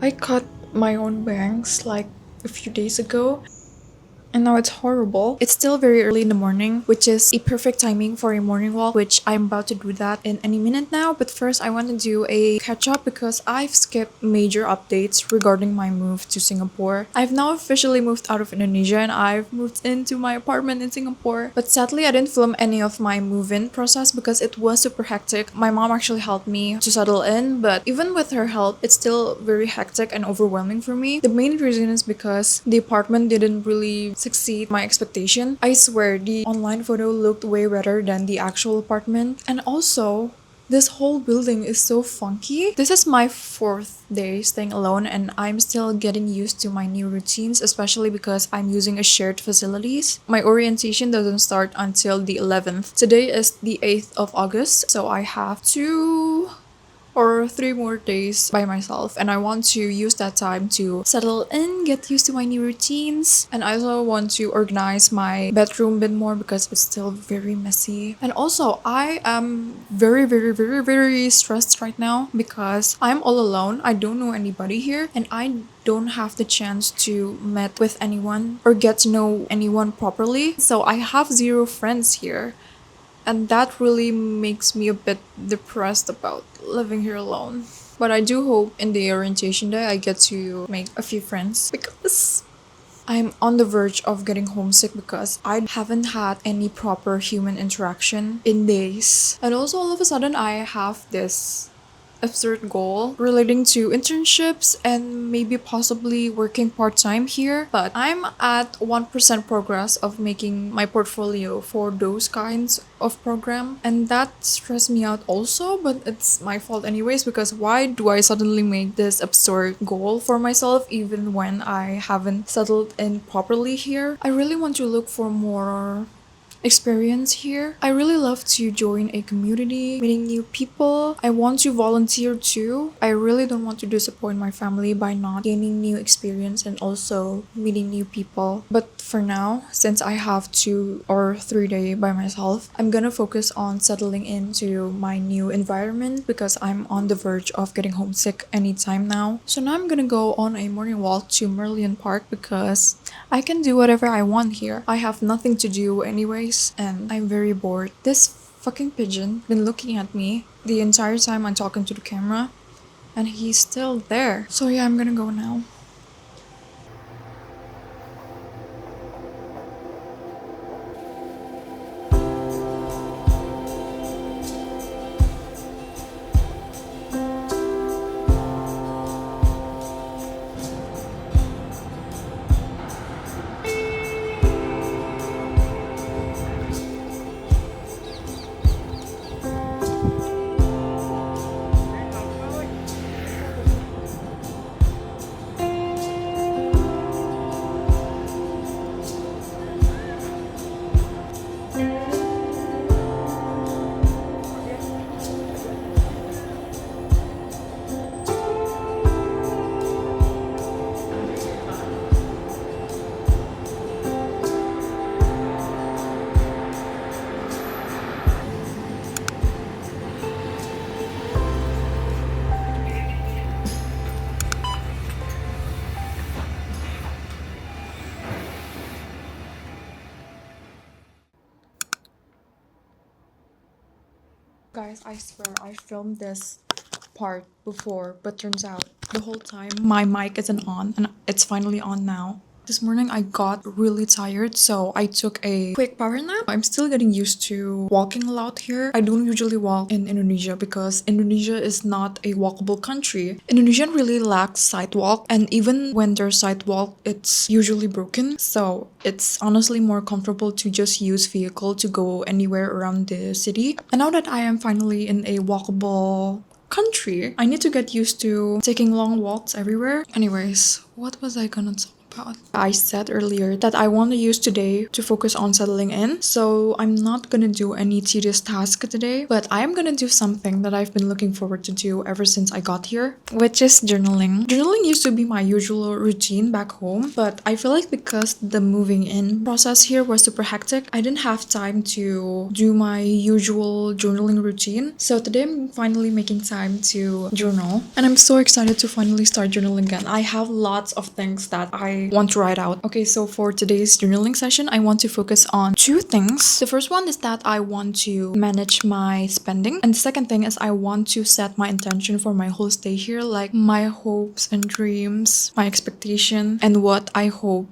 I cut my own bangs like a few days ago. And now it's horrible. It's still very early in the morning, which is a perfect timing for a morning walk, which I'm about to do that in any minute now. But first, I want to do a catch up because I've skipped major updates regarding my move to Singapore. I've now officially moved out of Indonesia and I've moved into my apartment in Singapore. But sadly, I didn't film any of my move-in process because it was super hectic. My mom actually helped me to settle in, but even with her help, it's still very hectic and overwhelming for me. The main reason is because the apartment didn't really succeed my expectation. I swear the online photo looked way better than the actual apartment. And also, this whole building is so funky. This is my fourth day staying alone and I'm still getting used to my new routines, especially because I'm using a shared facilities. My orientation doesn't start until the 11th. Today is the 8th of August, so I have 3 more days by myself and I want to use that time to settle in, get used to my new routines, and I also want to organize my bedroom a bit more because it's still very messy. And also I am very stressed right now because I'm all alone. I don't know anybody here and I don't have the chance to meet with anyone or get to know anyone properly. So I have zero friends here. And that really makes me a bit depressed about living here alone. But I do hope in the orientation day I get to make a few friends because I'm on the verge of getting homesick because I haven't had any proper human interaction in days. And also all of a sudden I have this absurd goal relating to internships and maybe possibly working part-time here, but I'm at 1% progress of making my portfolio for those kinds of program, and that stressed me out also, but it's my fault anyways because why do I suddenly make this absurd goal for myself even when I haven't settled in properly here? I really want to look for more experience here. I really love to join a community, meeting new people. I want to volunteer too. I really don't want to disappoint my family by not gaining new experience and also meeting new people. But for now, since I have 2 or 3 days by myself, I'm gonna focus on settling into my new environment because I'm on the verge of getting homesick anytime now. So now I'm gonna go on a morning walk to Merlion Park because I can do whatever I want here. I have nothing to do anyways, and I'm very bored. This fucking pigeon been looking at me the entire time I'm talking to the camera, and he's still there. So yeah, I'm gonna go now. Guys, I swear I filmed this part before, but turns out the whole time my mic isn't on and it's finally on now. This morning I got really tired, so I took a quick power nap. I'm still getting used to walking a lot here. I don't usually walk in Indonesia because Indonesia is not a walkable country. Indonesia really lacks sidewalk, and even when there's sidewalk, it's usually broken. So it's honestly more comfortable to just use vehicle to go anywhere around the city. And now that I am finally in a walkable country, I need to get used to taking long walks everywhere. Anyways, what was I gonna talk about? God. I said earlier that I want to use today to focus on settling in, so I'm not gonna do any tedious task today, but I am gonna do something that I've been looking forward to do ever since I got here, which is journaling. Journaling used to be my usual routine back home, but I feel like because the moving in process here was super hectic, I didn't have time to do my usual journaling routine. So today I'm finally making time to journal, and I'm so excited to finally start journaling again. I have lots of things that I want to write out. Okay, so for today's journaling session, I want to focus on two things. The first one is that I want to manage my spending, and the second thing is I want to set my intention for my whole stay here, like my hopes and dreams, my expectation, and what I hope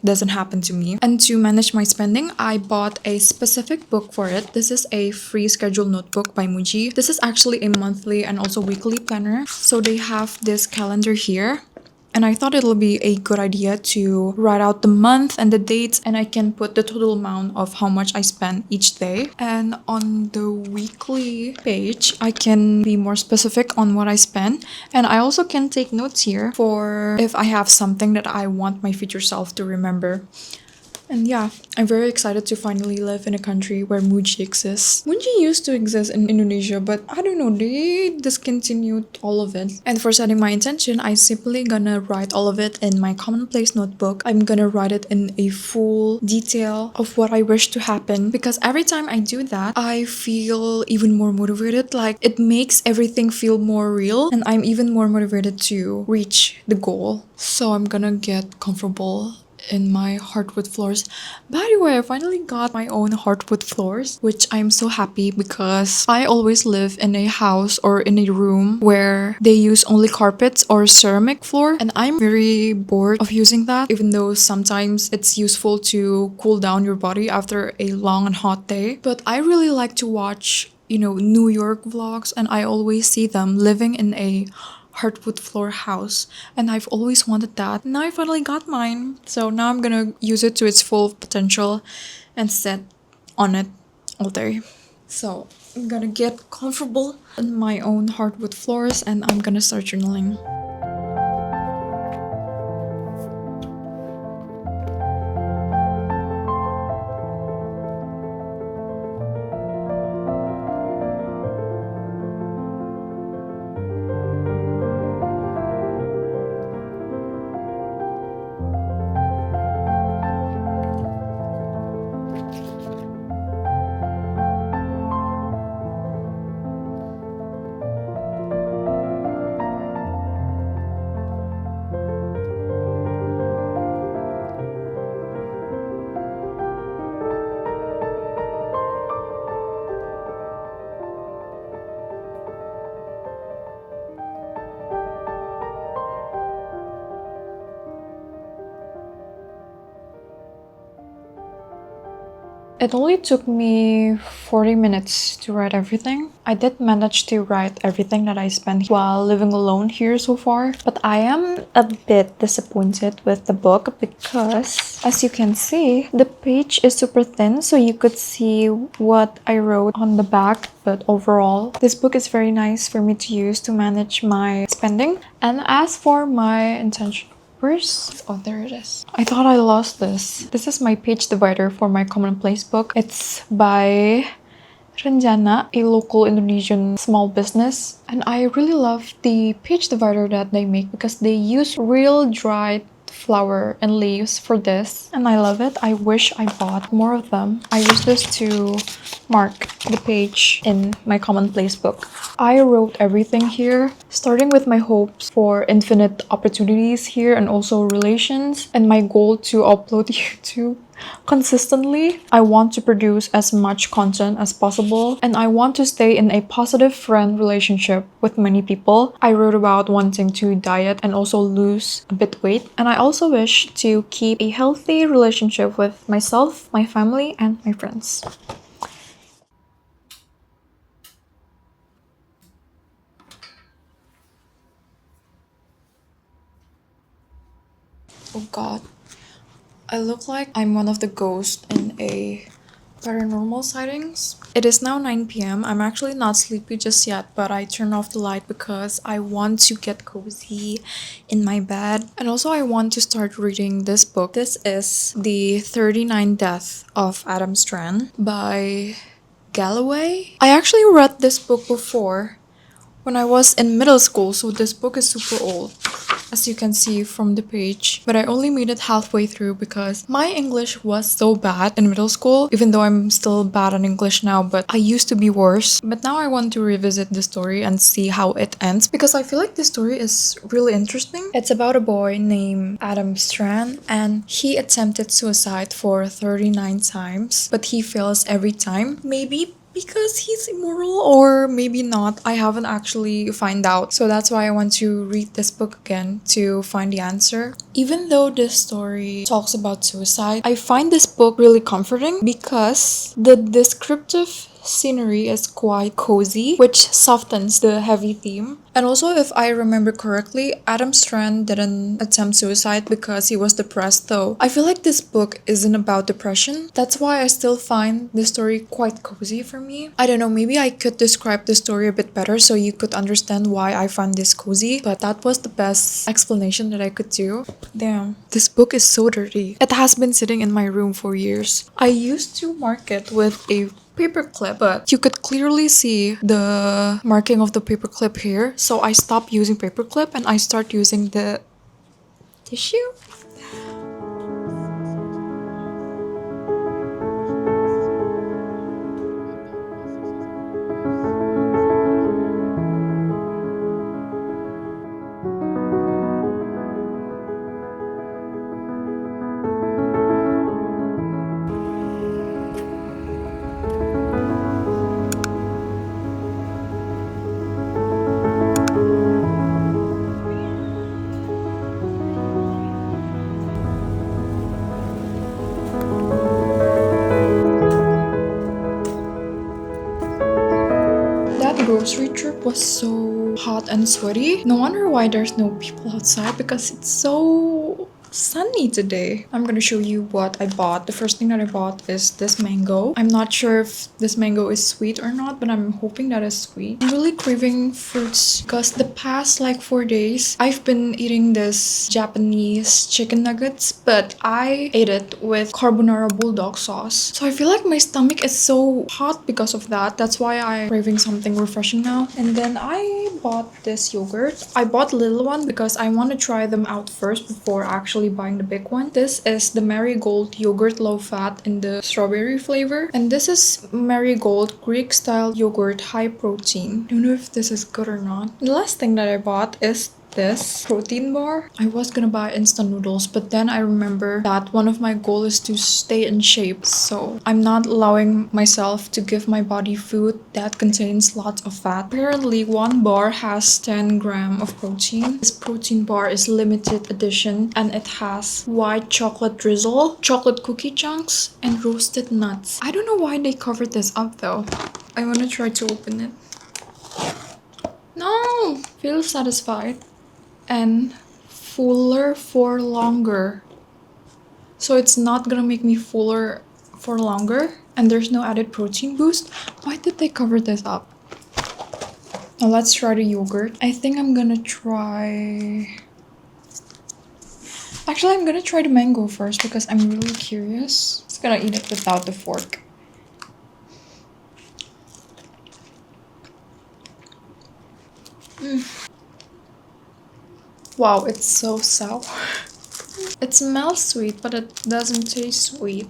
doesn't happen to me. And to manage my spending, I bought a specific book for it. This is a free schedule notebook by Muji. This is actually a monthly and also weekly planner. So they have this calendar here. And I thought it'll be a good idea to write out the month and the dates, and I can put the total amount of how much I spend each day. And on the weekly page, I can be more specific on what I spend. And I also can take notes here for if I have something that I want my future self to remember. And yeah, I'm very excited to finally live in a country where Muji exists. Muji used to exist in Indonesia, but I don't know, they discontinued all of it. And for setting my intention, I simply gonna write all of it in my commonplace notebook. I'm gonna write it in a full detail of what I wish to happen, because every time I do that, I feel even more motivated. Like, it makes everything feel more real, and I'm even more motivated to reach the goal. So I'm gonna get comfortable in my hardwood floors. By the way, I finally got my own hardwood floors, which I'm so happy because I always live in a house or in a room where they use only carpets or ceramic floor, and I'm very bored of using that, even though sometimes it's useful to cool down your body after a long and hot day. But I really like to watch, New York vlogs, and I always see them living in a hardwood floor house, and I've always wanted that. Now I finally got mine, so now I'm gonna use it to its full potential and sit on it all day. So I'm gonna get comfortable in my own hardwood floors, and I'm gonna start journaling. It only took me 40 minutes to write everything. I did manage to write everything that I spent while living alone here so far, but I am a bit disappointed with the book because, as you can see, the page is super thin, so you could see what I wrote on the back. But overall, this book is very nice for me to use to manage my spending. And as for my intention, oh, there it is. I thought I lost this. This is my page divider for my commonplace book. It's by Renjana, a local Indonesian small business. And I really love the page divider that they make because they use real dried flower and leaves for this, and I love it. I wish I bought more of them. I use this to mark the page in my commonplace book. I wrote everything here, starting with my hopes for infinite opportunities here and also relations, and my goal to upload YouTube consistently. I want to produce as much content as possible, and I want to stay in a positive friend relationship with many people. I wrote about wanting to diet and also lose a bit weight, and I also wish to keep a healthy relationship with myself, my family, and my friends. Oh god, I look like I'm one of the ghosts in a paranormal sightings. It is now 9 p.m. I'm actually not sleepy just yet, but I turned off the light because I want to get cozy in my bed. And also I want to start reading this book. This is The 39 Death of Adam Strand by Galloway. I actually read this book before when I was in middle school, so this book is super old, as you can see from the page. But I only made it halfway through because my English was so bad in middle school, even though I'm still bad at English now, but I used to be worse. But now I want to revisit the story and see how it ends because I feel like this story is really interesting. It's about a boy named Adam Strand and he attempted suicide for 39 times, but he fails every time. Maybe because he's immoral or maybe not. I haven't actually find out. So that's why I want to read this book again to find the answer. Even though this story talks about suicide, I find this book really comforting because the descriptive scenery is quite cozy, which softens the heavy theme. And also, if I remember correctly, Adam Strand didn't attempt suicide because he was depressed though. I feel like this book isn't about depression. That's why I still find this story quite cozy for me. I don't know, maybe I could describe the story a bit better so you could understand why I find this cozy, but that was the best explanation that I could do. Damn, this book is so dirty. It has been sitting in my room for years. I used to mark it with a paperclip, but you could clearly see the marking of the paperclip here, so I stopped using paperclip and I start using the tissue. That grocery trip was so hot and sweaty. No wonder why there's no people outside because it's so sunny today. I'm gonna show you what I bought. The first thing that I bought is this mango. I'm not sure if this mango is sweet or not, but I'm hoping that it's sweet. I'm really craving fruits because the past like 4 days I've been eating this Japanese chicken nuggets, but I ate it with carbonara bulldog sauce. So I feel like my stomach is so hot because of that. That's why I'm craving something refreshing now. And then I bought this yogurt. I bought the little one because I want to try them out first before actually buying the big one. This is the Marigold yogurt low fat in the strawberry flavor, and this is Marigold Greek style yogurt high protein. Don't know if this is good or not. The last thing that I bought is this protein bar. I was gonna buy instant noodles, but then I remember that one of my goals is to stay in shape, so I'm not allowing myself to give my body food that contains lots of fat. Apparently one bar has 10 grams of protein. This protein bar is limited edition and it has white chocolate drizzle, chocolate cookie chunks, and roasted nuts. I don't know why they covered this up though. I want to try to open it. No! Feel satisfied and fuller for longer. So it's not gonna make me fuller for longer and there's no added protein boost. Why did they cover this up? Now let's try the yogurt. I think I'm gonna try... Actually, I'm gonna try the mango first because I'm really curious. Just gonna eat it without the fork. Wow, it's so sour. It smells sweet, but it doesn't taste sweet.